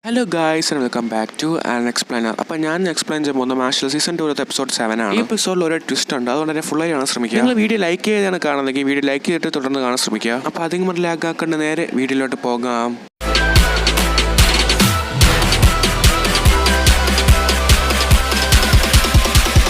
Hello guys and welcome back to an explainer. അപ്പോൾ ഞാൻ explain ചെയ്യുമ്പോൾ മാർഷൽ സീസൺ 2 എപ്പിസോഡ് 7 ആണ്. ഈ എപ്പിസോഡിൽ ഒരു ട്വിസ്റ്റ് ഉണ്ട്, അതുകൊണ്ട് തന്നെ ഫുള്ളായി കാണാൻ ശ്രമിക്കുക. നിങ്ങൾ വീഡിയോ ലൈക്ക് ചെയ്താണ് കാണുന്നെങ്കിൽ വീഡിയോ ലൈക്ക് ചെയ്തിട്ട് തുടർന്ന് കാണാൻ ശ്രമിക്കുക. അപ്പോൾ അധികം ലാഗ് ആക്കേണ്ട നേരെ വീഡിയോയിലോട്ട് പോകാം.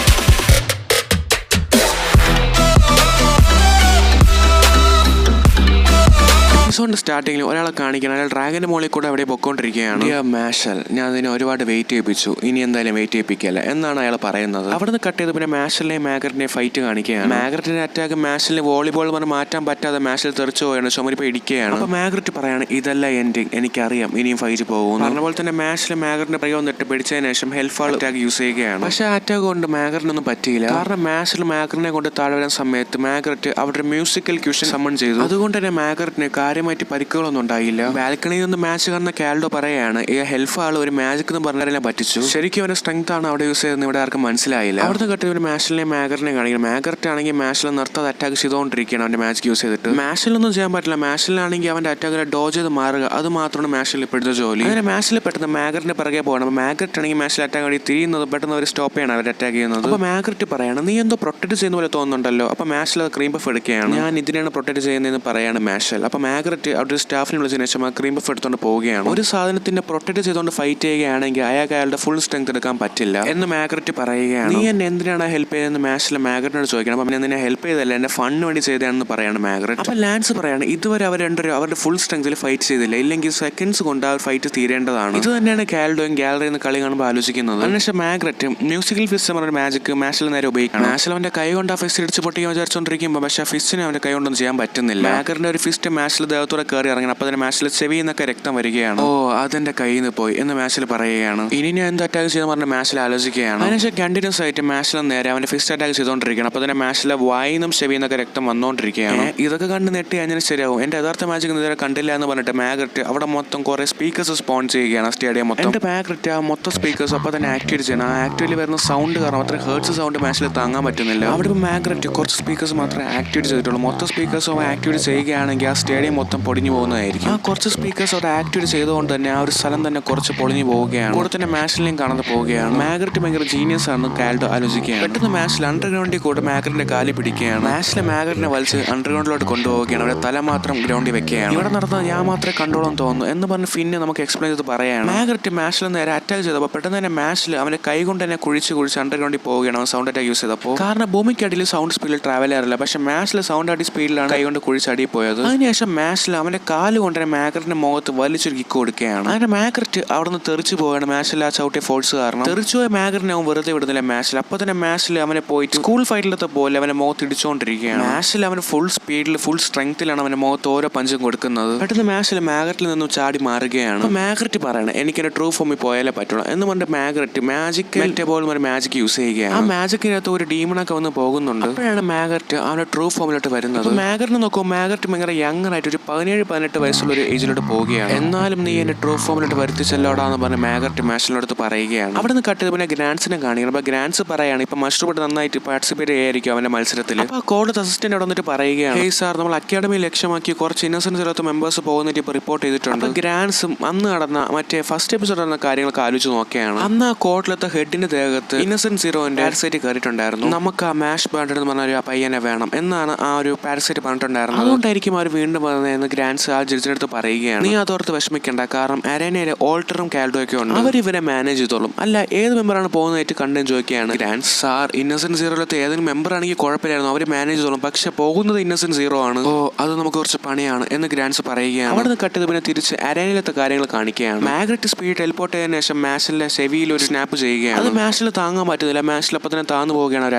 എപ്പിസോഡിന്റെ സ്റ്റാർട്ടിങ്ങിൽ ഒരാളെ കാണിക്കണം, അയാൾ ഡ്രാഗന്റെ മുകളിൽ കൂടെ അവിടെ പൊക്കോണ്ടിരിക്കുകയാണ്. മാഷൽ, ഞാൻ അതിനെ ഒരുപാട് വെയിറ്റ് ചെയ്യിപ്പിച്ചു, ഇനി എന്തായാലും വെയിറ്റ് ചെയ്യിപ്പിക്കല്ല എന്നാണ് അയാൾ പറയുന്നത്. അവിടുന്ന് കട്ട് ചെയ്ത് പിന്നെ മാഷലിനെയും മാഗരറ്റിനെയും ഫൈറ്റ് കാണിക്കുകയാണ്. മാഗരറ്റിന്റെ അറ്റാക്ക് മാഷലിന് വോളിബോൾ പറഞ്ഞ് മാറ്റാൻ പറ്റാതെ മാഷൽ തെറിച്ചു പോയാണ്, ചുമരിപ്പ് ഇടിക്കുകയാണ്. അപ്പൊ മാഗരറ്റ് പറയാണ്, ഇതല്ല എൻഡിങ്, എനിക്കറിയാം ഇനിയും ഫൈറ്റ് പോകും. പറഞ്ഞ പോലെ തന്നെ മാഷൽ മാഗരറ്റിന്റെ പ്രയോഗം നെട്ട് പിടിച്ചതിന് ശേഷം ഹെൽഫാൾ അറ്റാക്ക് യൂസ് ചെയ്യുകയാണ്. പക്ഷെ ആ അറ്റാക്ക് കൊണ്ട് മാഗരറ്റിനൊന്നും പറ്റിയില്ല. കാരണം മാഷൽ മാഗരറ്റിനെ കൊണ്ട് താഴെ വരുന്ന സമയത്ത് മാഗരറ്റ് അവിടെ മ്യൂസിക്കൽ ക്യൂഷൻ സമ്മൺ ചെയ്തു. അതുകൊണ്ട് തന്നെ മാഗരറ്റിന് കാര്യമായിട്ട് പരിക്കുകളൊന്നും ഉണ്ടായില്ല. ബാൽക്കണിയിൽ നിന്ന് മാച്ച് കാണുന്ന കാൽഡോ പറയാണ്, ഈ ഹെൽഫ് ആൾ ഒരു മാജിക് എന്ന് പറഞ്ഞാൽ പറ്റിച്ചു. ശരിക്കും അവന്റെ സ്ട്രെങ്ത് ആണ് അവിടെ യൂസ് ചെയ്തെന്ന് ഇവിടെ ആർക്കും മനസ്സിലായില്ല. അവിടുത്തെ കട്ടി ഒരു മാഷിനെ മാഗറിനെ കാണിക്കണം. മാഗററ്റ് ആണെങ്കിൽ മാഷിൽ നിർത്താതെ അറ്റാക്ക് ചെയ്തുകൊണ്ടിരിക്കുകയാണ് അവന്റെ മാജിക് യൂസ് ചെയ്തിട്ട്. മാഷിലൊന്നും ചെയ്യാൻ പറ്റില്ല. മാഷിലാണെങ്കിൽ അവന്റെ അറ്റാക്കിനെ ഡോജ് ചെയ്ത് മാറുക, അത് മാത്രമാണ് മാഷിൽ ഇപ്പോഴത്തെ ജോലി. അങ്ങനെ മാഷിൽ പെട്ടെന്ന് മാഗറിന്റെ പിറകെ പോകണം. മാഗററ്റ് ആണെങ്കിൽ മാഷിൽ അറ്റാക്ക് വേണ്ടി തിരിയുന്നത് പെട്ടെന്ന് ഒരു സ്റ്റോപ്പ് ചെയ്യണം അവർ അറ്റാക്ക് ചെയ്യുന്നത്. അപ്പൊ മാഗററ്റ് പറയാണ്, നീ എന്തോ പ്രൊട്ടക്ട് ചെയ്യുന്ന പോലെ തോന്നുന്നുണ്ടല്ലോ. അപ്പൊ മാഷിൽ അത് ക്രീം പഫ് എടുക്കുകയാണ്. ഞാൻ ഇതിനാണ് പ്രൊട്ടക്ട് ചെയ്യുന്നതെന്ന് പറയാണ് മാഷൽ. അപ്പൊ മാഗററ്റ് അവിടെ സ്റ്റാഫിനെ വിളിച്ചതിന് ശേഷം ആ ക്രീം പഫ് എടുത്തുകൊണ്ട് പോവുകയാണ്. ഒരു സാധനത്തിന്റെ പ്രൊട്ടക്ട് ചെയ്തുകൊണ്ട് ഫൈറ്റ് ചെയ്യുകയാണെങ്കിൽ അയാൾക്ക് അയാളുടെ ഫുൾ സ്ട്രെങ്ത് എടുക്കാൻ പറ്റില്ല എന്ന് മാഗററ്റ് പറയുകയാണ്. നീ എന്നെ എന്തിനാണ് ഹെൽപ്പ് ചെയ്തതെന്ന് മാഷിൽ മാഗററ്റിനോട് ചോദിക്കണം. അപ്പൊ എന്നെ ഹെൽപ്പ് ചെയ്തല്ല, എന്റെ ഫണ്ണിന് വേണ്ടി ചെയ്തതാണെന്ന് പറയാണ് മാഗററ്റ്. അപ്പൊ ലാൻസ് പറയാണ്, ഇതുവരെ അവർ രണ്ടുപേരും അവരുടെ ഫുൾ സ്ട്രെങ്തിൽ ഫൈറ്റ് ചെയ്തില്ല, ഇല്ലെങ്കിൽ സെക്കൻഡ്സ് കൊണ്ട് ആ ഫൈറ്റ് തീരേണ്ടതാണ്. ഇത് തന്നെയാണ് കാൽഡോയും ഗാലറിയിൽ നിന്ന് കളി കാണുമ്പോൾ ആലോചിക്കുന്നത്. അതിനുശേഷം മാഗററ്റ് മ്യൂസിക്കൽ ഫിസ്റ്റ് പറഞ്ഞ മാജിക് മാഷിൽ നേരെ ഉപയോഗിക്കണം. മാഷിൽ അവന്റെ കൈ കൊണ്ട് ആ ഫിസ്റ്റ് ഇടിച്ച് പൊട്ടിക്കാൻ വിചാരിച്ചോണ്ടിരിക്കുമ്പോൾ പക്ഷെ ഫിസ്റ്റിന് അവന്റെ കൈ കൊണ്ടൊന്നും ചെയ്യാൻ പറ്റുന്നില്ല. മാഗറിന്റെ ഒരു ഫിസ്റ്റ് മാഷിൽ ദേഹത്തോടെ കയറി ഇറങ്ങണം. അപ്പൊ തന്നെ മാഷിൽ ചെവിയിൽ നിന്നൊക്കെ രക്തം വരികയാണ്. ഓ, അതെന്റെ കയ്യിൽ നിന്ന് പോയി എന്ന് മാഷിൽ പറയുകയാണ്. ഇനി ഞാൻ എന്ത് അറ്റാക്ക് ചെയ്തെന്ന് പറഞ്ഞ മാഷിൽ ആലോചിക്കുകയാണ്. അതിനുശേഷം കണ്ടിന്യൂസ് ആയിട്ട് മാഷിൽ നേരെ അവന്റെ ഫിസ്റ്റ് അറ്റാക്ക് ചെയ്തുകൊണ്ടിരിക്കുകയാണ്. അപ്പൊ തന്നെ മാഷിലെ വായിന്നും ചെവിയിൽ നിന്നൊക്കെ രക്തം വന്നുകൊണ്ടിരിക്കുകയാണ്. ഇതൊക്കെ കണ്ട് നെട്ടി അങ്ങനെ ശരിയാവും, എന്റെ യഥാർത്ഥ മാജിക് ഇതുവരെ കണ്ടില്ല എന്ന് പറഞ്ഞിട്ട് മാഗററ്റ് അവിടെ മൊത്തം കുറെ സ്പീക്കേഴ്സ് സ്പോൺ ചെയ്യുകയാണ് സ്റ്റേഡിയം മൊത്തം. എന്റെ മാഗററ്റ് ആ മൊത്തം സ്പീക്കേഴ്സ് അപ്പൊ തന്നെ ആക്ടിവേറ്റ് ചെയ്യണം. ആ ആക്ടിവേറ്റ് വരുന്ന സൗണ്ട് കാരണം അത്ര ഹേർട്സ് സൗണ്ട് മാഷിൽ താങ്ങാൻ പറ്റുന്നില്ല. അവിടെ ഇപ്പോൾ മാഗററ്റ് കുറച്ച് സ്പീക്കേഴ്സ് മാത്രമേ ആക്ടിവേറ്റ് ചെയ്തിട്ടുള്ളൂ. മൊത്തം സ്പീക്കേഴ്സും ആക്ടിവേറ്റ് ചെയ്യുകയാണെങ്കിൽ ആ സ്റ്റേഡിയം മൊത്തം പൊടിഞ്ഞു പോകുന്നതായിരിക്കും. ആ കുറച്ച് സ്പീക്കേഴ്സ് അവിടെ ആക്ടിവേറ്റ് ചെയ്തുകൊണ്ട് തന്നെ ആ ഒരു സ്ഥലം തന്നെ കുറച്ച് പൊളിഞ്ഞു പോവുകയാണ്. കൂടെ തന്നെ മാഷിലെയും കാണാതെ പോവുകയാണ്. മാഗററ്റ് ഭയങ്കര ജീനിയസ് ആണെന്ന് കാൽഡോ ആലോചിക്കുകയാണ്. പെട്ടെന്ന് മാഷിൽ അണ്ടർഗ്രൗണ്ടിൽ കൂടെ മാഗറിന്റെ കാലി പിടിക്കുകയാണ്. മാഷിലെ മാഗറിനെ വലിച്ച് അണ്ടർഗ്രൗണ്ടിലോട്ട് കൊണ്ടുപോവുകയാണ്. അവിടെ തല മാത്രം ഗ്രൗണ്ടിൽ വെക്കുകയാണ്. ഇവിടെ നടന്നത് ഞാൻ മാത്രമേ കണ്ടോളാൻ തോന്നുന്നു എന്ന് പറഞ്ഞ് ഫിന്നെ നമുക്ക് എക്സ്പ്ലെയിൻ ചെയ്ത് പറയാണ്. മാഗററ്റ് മാഷിൽ നേരെ അറ്റാക്ക് ചെയ്തപ്പോൾ പെട്ടെന്ന് തന്നെ മാഷിൽ അവന്റെ കൈ കൊണ്ട് തന്നെ കുഴിച്ച് അണ്ടർഗ്രൗണ്ടിൽ പോവുകയാണ് അവൻ സൗണ്ട് അറ്റാക്ക് യൂസ് ചെയ്തപ്പോൾ. കാരണം ഭൂമിക്കടിയിൽ സൗണ്ട് സ്പീഡിൽ ട്രാവൽ ചെയ്യാറില്ല, പക്ഷെ മാഷിൽ സൗണ്ട് അടി സ്പീഡിലാണ് കൈ കൊണ്ട് കുഴിച്ചടി പോയത്. അതിനുശേഷം മാഷിൽ അവന്റെ കാല് കൊണ്ട് തന്നെ മാഗറിന്റെ മുഖത്ത് വലിച്ചൊരു കിക്ക് കൊടുക്കുകയാണ്. അങ്ങനെ മാഗററ്റ് അവിടെ നിന്ന് തെറിച്ചു പോവുകയാണ്. മാഷിൽ ആ ചവിട്ടിയ ഫോഴ്സ് കാരണം തെറിച്ചു പോയ മാഗറിനെ അവൻ വെറുതെ വിടുന്നില്ല മാഷിൽ. അപ്പൊ തന്നെ മാഷിൽ അവനെ പോയിട്ട് സ്കൂൾ ഫൈറ്റിലത്തെ പോലെ അവന്റെ മുഖത്ത് ഇടിച്ചുകൊണ്ടിരിക്കുകയാണ്. മാഷിൽ അവന് ഫുൾ സ്പീഡിൽ ഫുൾ സ്ട്രെങ്ത്തിലാണ് അവന്റെ മുഖത്ത് ഓരോ പഞ്ചും കൊടുക്കുന്നത്. പെട്ടെന്ന് മാഷിൽ മാഗററ്റിൽ നിന്നും ചാടി മാറുകയാണ്. മാഗററ്റ് പറയണം, എനിക്ക് എന്റെ ട്രൂ ഫോമിൽ പോയാലേ പറ്റുള്ളൂ എന്ന് പറഞ്ഞിട്ട് മാഗററ്റ് മാജിക് മെറ്റബോൾ ഒരു മാജിക് യൂസ് ചെയ്യുകയാണ്. ആ മാജിക്കിനകത്ത് ഒരു ഡീമണൊക്കെ വന്ന് പോകുന്നുണ്ട്. അപ്പോഴാണ് മാഗററ്റ് അവന്റെ ട്രൂ ഫോമിലോട്ട് വരുന്നത്. മാഗറിനെ നോക്കുമ്പോൾ മാഗററ്റ് ഭയങ്കര യങ്ങർ ആയിട്ട് ഒരു 17-18 വയസ്സുള്ള ഒരു ഏജിലോട്ട് പോവുകയാണ്. എന്നാലും നീ എന്റെ ട്രൂ ഫോമിലോട്ട് വരുത്തിച്ചല്ലോടാന്ന് പറഞ്ഞ് മാഗററ്റ് മാഷിനോട് പറയുകയാണ്. അവിടെ നിന്ന് കട്ട് ചെയ്ത് പിന്നെ ഗ്രാൻസിനെ കാണിക്കണം. അപ്പൊ ഗ്രാൻസ് പറയാണ്, ഇപ്പൊ മഷ്റൂട്ട് നന്നായിട്ട് പാർട്ടിസിപ്പേറ്റ് ചെയ്യായിരിക്കും അവന്റെ മത്സരത്തിൽ. അപ്പൊ ആ കോളേജ് അസിസ്റ്റന്റ് അവിടെ വന്നിട്ട് പറയുകയാണ്, ഹേയ് സാർ, നമ്മൾ അക്കാഡമി ലക്ഷ്യമാക്കി കുറച്ച് ഇന്നസെൻസ് ഇല്ലാത്ത മെമ്പേഴ്സ് പോകുന്നിട്ട് ഇപ്പൊ റിപ്പോർട്ട് ചെയ്തിട്ടുണ്ട്. ഗ്രാൻസും അന്ന് നടന്ന മറ്റേ ഫസ്റ്റ് എപ്പിസോഡ് നടന്ന കാര്യങ്ങളൊക്കെ ആലോചിച്ച് നോക്കുകയാണ്. അന്ന് ആ കോട്ടിലത്തെ ഹെഡിന്റെ ദേഹത്ത് ഇന്നസെന്റ് സീറോന്റെ പാരസൈറ്റ് കയറിയിട്ടുണ്ടായിരുന്നു. നമുക്ക് ആ മാഷ് ബാൻഡ് എന്ന് പറഞ്ഞ ഒരു പയ്യനെ വേണം എന്നാണ് ആ ഒരു പാരസൈറ്റ് പറഞ്ഞിട്ടുണ്ടായിരുന്നത്. അതുകൊണ്ടായിരിക്കും അവർ വീണ്ടും വന്നതെന്ന് ഗ്രാൻസ് ആ ജഡ്ജിനടുത്ത് പറയുകയാണ്. നീ അതോർത്ത് വിഷമിക്കേണ്ട, കാരണം അരേനയിലെ ഓൾട്ടറും കാൽഡോയൊക്കെ ഉണ്ട്, അവർ ഇവരെ മാനേജ് ചെയ്തോളും. അല്ല, ഏത് മെമ്പറാണ് പോകുന്നതായിട്ട് കണ്ടെന്ന് ചോദിക്കുകയാണ് ഗ്രാൻസ്. സാർ, ഇന്നസെന്റ് സീറോയിലത്തെ ഏതെങ്കിലും മെമ്പർ ആണെങ്കിൽ കുഴപ്പമില്ലായിരുന്നു, അവർ മാനേജ് ചെയ്തോളും, പക്ഷെ പോകുന്നത് ഇന്നസെന്റ് സീറോ ആണ്. ഓ, അത് നമുക്ക് കുറച്ച് പണിയാണ് എന്ന് ഗ്രാൻസ് പറയുകയാണ്. അവിടെ നിന്ന് കട്ട് ചെയ്ത് പിന്നെ തിരിച്ച് അരേനയിലത്തെ കാര്യങ്ങൾ കാണിക്കുകയാണ്. മാഗ്നറ്റ് സ്പീഡ് ടെലിപ്പോർട്ട് ചെയ്തതിനു ശേഷം മാഷിലെ ചെവിയിൽ ഒരു സ്നാപ്പ് ചെയ്യുകയാണ്. അത് മാഷിൽ താങ്ങാൻ പറ്റുന്നില്ല. മാഷിൽ അപ്പം തന്നെ താന്നു പോവുകയാണ് ഒരു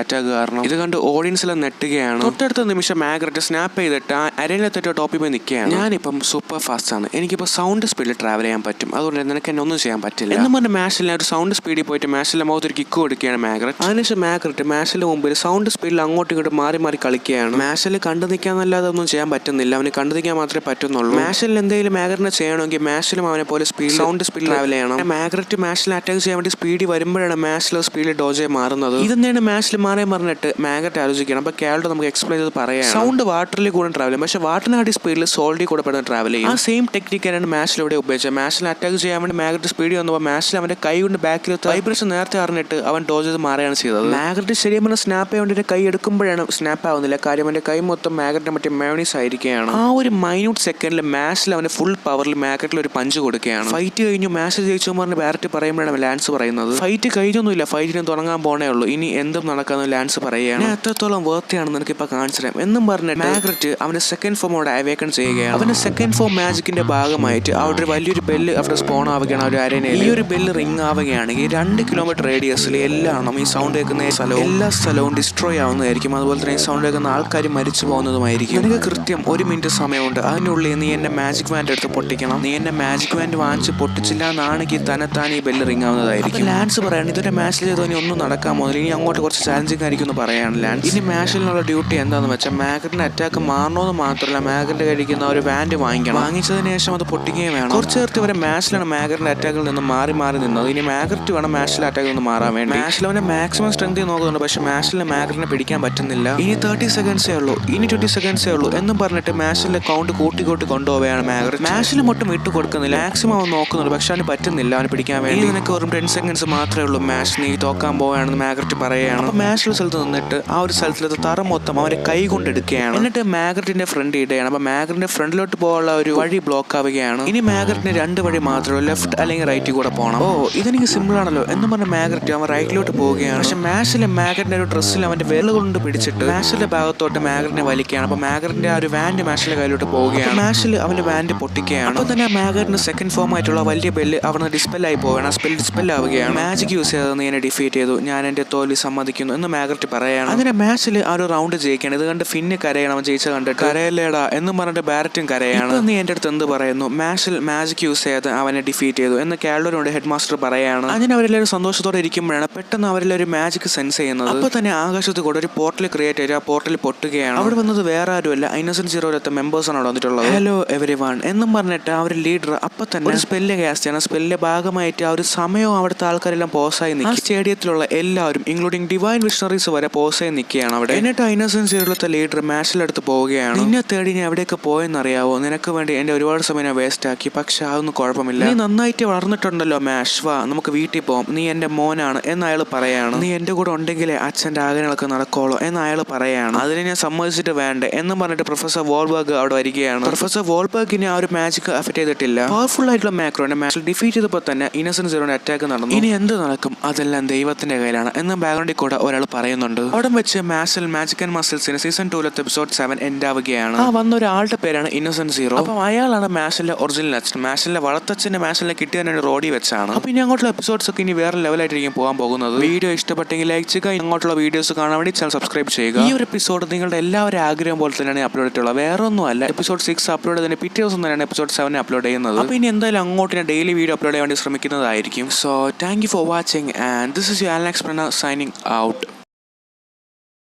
അറ്റാക്ക് കാരണം. ഇത് കണ്ട് ഓഡിയൻസിലെ നെട്ടുകയാണ്. തൊട്ടടുത്ത നിമിഷം മാഗ്നറ്റ് സ്നാപ്പ് ചെയ്തിട്ട് അരേനയിലത്തെ ടോപ്പിൽ പോയി നിൽക്കുകയാണ്. ഞാനിപ്പം സൂപ്പർ ഫാസ്റ്റ് ആണ്, എനിക്കിപ്പോൾ സൗണ്ട് സ്പീഡിൽ ട്രാവൽ ചെയ്യാൻ പറ്റും, അതുകൊണ്ട് നിനക്ക് എന്നെ ഒന്നും ചെയ്യാൻ പറ്റില്ല എന്ന് പറഞ്ഞ മാഷിലെ ഒരു സൗണ്ട് സ്പീഡിൽ പോയിട്ട് മാഷിലെ മുഖത്ത് ഒരു കിക്ക് കൊടുക്കുകയാണ് മാഗ്നറ്റ്. അതിനുശേഷം മാഗ്നറ്റ് മാഷിന്റെ മുമ്പിൽ സൗണ്ട് സ്പീഡിൽ അങ്ങോട്ടും ഇങ്ങോട്ടും മാറി കളിക്കുകയാണ്. മാഷിൽ കണ്ടു നിൽക്കാന്നല്ലാതെ ഒന്നും ചെയ്യാൻ പറ്റുന്നില്ല, അവന് കണ്ടു നിൽക്കാൻ മാത്രമേ പറ്റുന്നുള്ളൂ. മാഷിൽ എന്തെങ്കിലും മാഗ്നറ്റിനെ ചെയ്യണമെങ്കിൽ മാഷിലും അവനെ പോലെ സൗണ്ട് സ്പീഡിൽ ട്രാവൽ ചെയ്യണം. മാഗ്നറ്റ് മാഷിൽ അറ്റാക്ക് ചെയ്യാൻ വേണ്ടി സ്പീഡിൽ വരുമ്പോഴാണ് മാഷിലെ സ്പീഡിൽ ഡോജ് മാറുന്നത്. ഇതെന്താണ് മാഷിൽ മാറി പറഞ്ഞിട്ട് മാഗ്നറ്റ് ആലോചിക്കണം. അപ്പൊ കാൽഡോ നമുക്ക് എക്സ്പ്ലെയിൻ ചെയ്ത് പറയാം. സൗണ്ട് വാട്ടറിൽ കൂടെ ട്രാവൽ ചെയ്യും, പക്ഷെ വാട്ടറിനാട്ടി സ്പീഡിൽ സോൾ ക്വാളിറ്റി കൂടെ പെട്ടെന്ന് ട്രാവൽ ചെയ്യും. ആ സെയിം ടെക്നിക്കാണ് മാഷിൽ ഇവിടെ ഉപയോഗിച്ചത്. മാഷിൽ അറ്റാക്ക് ചെയ്യാൻ വേണ്ടി മാഗ്രറ്റ് സ്പീഡ് വന്നപ്പോൾ മാഷിൽ അവന്റെ കൈ കൊണ്ട് ബാക്കിൽ വൈബ്രേഷൻ നേരത്തെ അറിഞ്ഞിട്ട് അവൻ ഡോജ് ചെയ്ത് മാറുകയാണ് ചെയ്തത്. മാഗ്രറ്റ് ശരിയും പറഞ്ഞ സ്നാപ്പ് ചെയ്യാൻ വേണ്ടി കൈ എടുക്കുമ്പോഴാണ് സ്നാപ്പ് ആവുന്നില്ല. കാര്യം അവന്റെ കൈ മൊത്തം മാഗ്രറ്റിന്റെ മറ്റേ മയോണീസ് ആയിരിക്കുകയാണ്. ആ ഒരു മൈന്യൂട്ട് സെക്കൻഡിൽ മാഷിൽ അവന്റെ ഫുൾ പവറിൽ മാഗ്രറ്റിൽ ഒരു പഞ്ച് കൊടുക്കുകയാണ്. ഫൈറ്റ് കഴിഞ്ഞു, മാഷ് ജയിച്ചു പറഞ്ഞ് ബാരറ്റ് പറയുമ്പോഴാണ് ലാൻസ് പറയുന്നത് ഫൈറ്റ് കഴിഞ്ഞൊന്നുമില്ല, ഫൈറ്റിന് തുടങ്ങാൻ പോണേ ഉള്ളൂ, ഇനി എന്തും നടക്കാന്ന് ലാൻസ് പറയുകയാണ്. എത്രത്തോളം വേർത്തിയാണെന്ന് എനിക്ക് ഇപ്പൊ കാണിച്ചു തരാം എന്നും പറഞ്ഞിട്ട് മാഗ്രറ്റ് അവന്റെ സെക്കൻഡ് ഫോമോടെ അവേക്കൺ ചെയ്യുകയാണ്. അവന്റെ സെക്കൻഡ് ഫോം മാജിക്കിന്റെ ഭാഗമായിട്ട് അവിടെ ഒരു വലിയൊരു ബെല്ല് അവിടെ സ്പോൺ ആവുകയാണ്. ഒരു അരേനയിൽ ഈ ഒരു ബെല്ല് റിംഗ് ആവുകയാണെങ്കിൽ 2 കിലോമീറ്റർ റേഡിയസിൽ എല്ലാം ഈ സൗണ്ട് കേൾക്കുന്ന എല്ലാ സ്ഥലവും ഡിസ്ട്രോയ് ആവുന്നതായിരിക്കും. അതുപോലെ തന്നെ ഈ സൗണ്ട് കേൾക്കുന്ന ആൾക്കാർ മരിച്ചു പോകുന്നതുമായിരിക്കും. എനിക്ക് കൃത്യം 1 മിനിറ്റ് സമയമുണ്ട്. അതിനുള്ളിൽ നീ എന്നെ മാജിക് വാൻഡ് എടുത്ത് പൊട്ടിക്കണം. നീ എന്നെ മാജിക് വാൻഡ് വാങ്ങിച്ച് പൊട്ടിച്ചില്ല എന്നാണെങ്കിൽ തന്നെത്താൻ ഈ ബെല്ല് റിംഗ് ആവുന്നതായിരിക്കും. ലാൻസ് പറയാണ് ഇതൊരു മാച്ചിൽ ചെയ്തോ ഇനി ഒന്നും നടക്കാൻ പോകുന്നില്ല, ഇനി അങ്ങോട്ട് കുറച്ച് ചാലഞ്ചിങ് ആയിരിക്കും എന്ന് പറയാണ് ലാൻസ്. ഇനി മാഷിലുള്ള ഡ്യൂട്ടി എന്താണെന്ന് വെച്ചാൽ മാഗ്രറ്റിന്റെ അറ്റാക്ക് മാറണമെന്ന് മാത്രമല്ല മാഗ്രറ്റ് കഴിക്കുന്ന ഒരു വാൻഡ് വാങ്ങിക്കണം. വാങ്ങിച്ചതിന് ശേഷം അത് പൊട്ടിക്കുകയും വേണം. കുറച്ച് നേരത്തെ വരെ മാഷിലാണ് മാഗ്രറ്റിന്റെ അറ്റാക്കിൽ നിന്ന് മാറി നിന്നത്. ഇനി മാഗ്രറ്റ് വേണം മാഷിലെ അറ്റാക്കിൽ നിന്ന് മാറാൻ വേണ്ടി. മാഷിൽ അവന്റെ മാക്സിമം സ്ട്രെങ്ത് നോക്കുന്നുണ്ട്, പക്ഷെ മാഷിലെ മാഗ്രറ്റിനെ പിടിക്കാൻ പറ്റുന്നില്ല. ഇനി 30 സെക്കൻഡ്സേ ഉള്ളൂ, ഇനി 20 സെക്കൻഡ്സേ ഉള്ളൂ എന്നും പറഞ്ഞിട്ട് മാഷിലെ കൗണ്ട് കൂട്ടി കൊണ്ടുപോവുകയാണ് മാഗ്രറ്റ്. മാഷിൽ ഒട്ടും വിട്ടു കൊടുക്കുന്നില്ല, മാക്സിമം അവൻ നോക്കുന്നുണ്ട്, പക്ഷെ അവന് പറ്റുന്നില്ല അവന് പിടിക്കാൻ വേണ്ടി. നിനക്ക് വെറും 10 സെക്കൻഡ്സ് മാത്രമേ ഉള്ളൂ മാഷ്, നീ തോക്കാൻ പോവുകയാണെന്ന് മാഗ്രറ്റ് പറയുകയാണ്. അപ്പൊ മാഷിലെ സ്ഥലത്ത് നിന്നിട്ട് ആ ഒരു സ്ഥലത്തിലത്തെ തറ മൊത്തം അവന്റെ കൈ കൊണ്ട് എടുക്കുകയാണ്. എന്നിട്ട് മാഗ്രറ്റിന്റെ ഫ്രണ്ട് ഇടുകയാണ്. അപ്പൊ മാഗ്രറ്റിന്റെ ഫ്രണ്ടിലോട്ട് പോകാനുള്ള ഒരു വഴി ബ്ലോക്ക് ആവുകയാണ്. ഇനി മാഗ്രറ്റിന് 2 വഴി മാത്രമേ ലെഫ്റ്റ് അല്ലെങ്കിൽ റൈറ്റിൽ കൂടെ പോകണം. ഓ ഇതെനിക്ക് സിമ്പിൾ ആണല്ലോ എന്ന് പറഞ്ഞ മാഗ്രറ്റ് അവൻ റൈറ്റിലോട്ട് പോവുകയാണ്. പക്ഷെ മാഷിലെ മാഗ്രറ്റിന്റെ ഒരു ഡ്രസ്സിൽ അവന്റെ വിരൽ കൊണ്ട് പിടിച്ചിട്ട് മാഷിന്റെ ഭാഗത്തോട്ട് മാഗ്രറ്റിനെ വലിക്കുകയാണ്. അപ്പൊ മാഗ്രറ്റിന്റെ ആ ഒരു വാൻഡ് മാഷിലെ കയ്യിലോട്ട് പോവുകയാണ്. മാഷിൽ അവന്റെ വാൻഡ് പൊട്ടിക്കുകയാണ്. അപ്പൊ തന്നെ മാഗ്രറ്റിന്റെ സെക്കൻഡ് ഫോം ആയിട്ടുള്ള വലിയ ബെല്ല് അവിടെ ഡിസ്പെൽ ആയി പോവുകയാണ്. ആ സ്പെൽ ഡിസ്പെൽ ആവുകയാണ്. മാജിക് യൂസ് ചെയ്ത് നീ എന്നെ ഡിഫീറ്റ് ചെയ്തു, ഞാൻ എന്റെ തോൽവി സമ്മതിക്കുന്നു എന്ന് മാഗ്രറ്റ് പറയാണ്. അങ്ങനെ മാച്ചിൽ ആ ഒരു റൗണ്ട് ജയിക്കുകയാണ്. ഇത് കണ്ട് ഫിന്ന് കരയണം, അവൻ ജയിച്ച കണ്ടിട്ട് കരയല്ലേടാ എന്നും പറഞ്ഞിട്ട് ബാരറ്റും കരയാണ്. നീ എന്റെ അടുത്ത് എന്ത് പറയുന്നു, മാച്ചിൽ മാജിക് യൂസ് ചെയ്ത് അവനെ ഡിഫീറ്റ് ചെയ്തു എന്ന് കാൽഡോനോട് ഹെഡ് മാസ്റ്റർ പറയാണ്. അങ്ങനെ അവരെല്ലാവരും സന്തോഷത്തോടെ ഇരിക്കുമ്പോഴാണ് പെട്ടെന്ന് അവരെല്ലാവരും മാജിക് സെൻസ് ചെയ്യുന്നത്. അപ്പൊ തന്നെ ആകാശത്ത് കൂടെ ഒരു പോർട്ടൽ ക്രിയേറ്റ് ചെയ്ത് ആ പോർട്ടൽ പൊട്ടുകയാണ്. അവിടെ വന്നത് വേറെ ആരുമല്ല, ഇന്നസെന്റ് സീറോയിലത്തെ മെമ്പേഴ്സ് ആണ് അവിടെ വന്നിട്ടുള്ളത്. ഹലോ എവരി വൺ എന്നും പറഞ്ഞിട്ട് ആ ഒരു ലീഡർ അപ്പൊ തന്നെ ഒരു സ്പെല്ല് കാസ്റ്റ് ചെയ്യണം. സ്പെല്ലിന്റെ ഭാഗമായിട്ട് ആ ഒരു സമയവും അവിടുത്തെ ആൾക്കാരെല്ലാം പോസായി നിൽക്കും. ആ സ്റ്റേഡിയത്തിലുള്ള എല്ലാവരും ഇൻക്ലൂഡിംഗ് ഡിവൈൻ വിഷണറീസ് വരെ പോസായി നിൽക്കുകയാണ് അവിടെ. എന്നിട്ട് ഇന്നസെന്റ് സീറോയിലത്തെ ലീഡർ മാഷിലെടുത്ത് പോവുകയാണ്. നിന്നെ തേടി ഞാൻ എവിടെയൊക്കെ പോയെന്നറിയാവോ, നിനക്ക് വേണ്ടി എന്റെ ഒരുപാട് സമയം ഞാൻ വേസ്റ്റ് ആക്കി, പക്ഷെ അതൊന്നും കുഴപ്പമില്ല, നീ നന്നായിട്ട് വളർന്നിട്ടുണ്ടല്ലോ മാഷ്, വാ നമുക്ക് വീട്ടിൽ പോകാം, നീ എന്റെ മോനാണ് എന്ന് അയാൾ പറയാണ്. നീ എന്റെ കൂടെ ഉണ്ടെങ്കിലേ അച്ഛന്റെ ആഗ്രഹങ്ങളൊക്കെ നടക്കോളൂ എന്ന് അയാൾ പറയാണ്. അതിനെ ഞാൻ സമ്മതിച്ചിട്ട് വേണ്ടേ എന്നും പറഞ്ഞിട്ട് പ്രൊഫസർ വോൾബർഗ് അവിടെ വരികയാണ്. പ്രൊഫസർ വോൾബർഗിനെ ആ ഒരു മാജിക് അഫക്ട് ചെയ്തിട്ടില്ല. പവർഫുൾ ആയിട്ടുള്ള മാക്രോനെ മാച്ചിൽ ഡിഫീറ്റ് ചെയ്തപ്പോൾ തന്നെ ഇന്നസെന്റ് സീറോയുടെ അറ്റാക്ക് നടന്നു. ഇനി എന്ത് നടക്കും അതെല്ലാം ദൈവത്തിന്റെ കയ്യിലാണ് എന്ന ബാക്ക്ഗ്രൗണ്ടിൽ കൂടെ ഒരാൾ പറയുന്നുണ്ട്. അവിടെ വെച്ച് മാഷിൽ മാജിക് ആൻഡ് മസിൽസിന് സീസൺ 2 എപ്പിസോഡ് 7 എൻഡ് ആവുകയാണ്. ആ വന്ന ഒരാളുടെ പേരാണ് ഇന്നസെന്റ് സീറോ. അപ്പം അയാളാണ് മാഷിലെ ഒറിജിനൽ അച്ഛൻ. മാഷിലെ വളർത്തച്ഛന്റെ മാഷിലെ കിട്ടിയതിനെ റോഡി വെച്ചാണ്. അപ്പൊ ഇനി അങ്ങോട്ടുള്ള എപ്പിസോഡ്സ് ഒക്കെ ഇനി വേറെ ലെവലായിട്ടായിരിക്കും പോകാൻ പോകുന്നത്. വീഡിയോ ഇഷ്ടപ്പെട്ടെങ്കിൽ ലൈക്ക് ചെയ്യുക, അങ്ങോട്ടുള്ള വീഡിയോസ് കാണാൻ വേണ്ടി ചാനൽ സബ്സ്ക്രൈബ് ചെയ്യുക. ഈ ഒരു എപ്പിസോഡ് നിങ്ങളുടെ എല്ലാവരും ആഗ്രഹം പോലെ തന്നെയാണ് അപ്ലോഡ് ചെയ്തിട്ടുള്ളത്. വേറെ ഒന്നും അല്ല, എപ്പിസോഡ് 6 അപ്ലോഡ് ചെയ്തതിന് പിറ്റേ ദിവസം തന്നെയാണ് എപ്പിസോഡ് 7 അപ്ലോഡ് ചെയ്യുന്നത്. അപ്പൊ ഇനി എന്തായാലും അങ്ങോട്ട് ഞാൻ ഡെയിലി വീഡിയോ അപ്ലോഡ് ചെയ്യാൻ വേണ്ടി ശ്രമിക്കുന്നതായിരിക്കും. So thank you for watching and this is your Alex പ്രണ സൈനിങ് ഔട്ട്.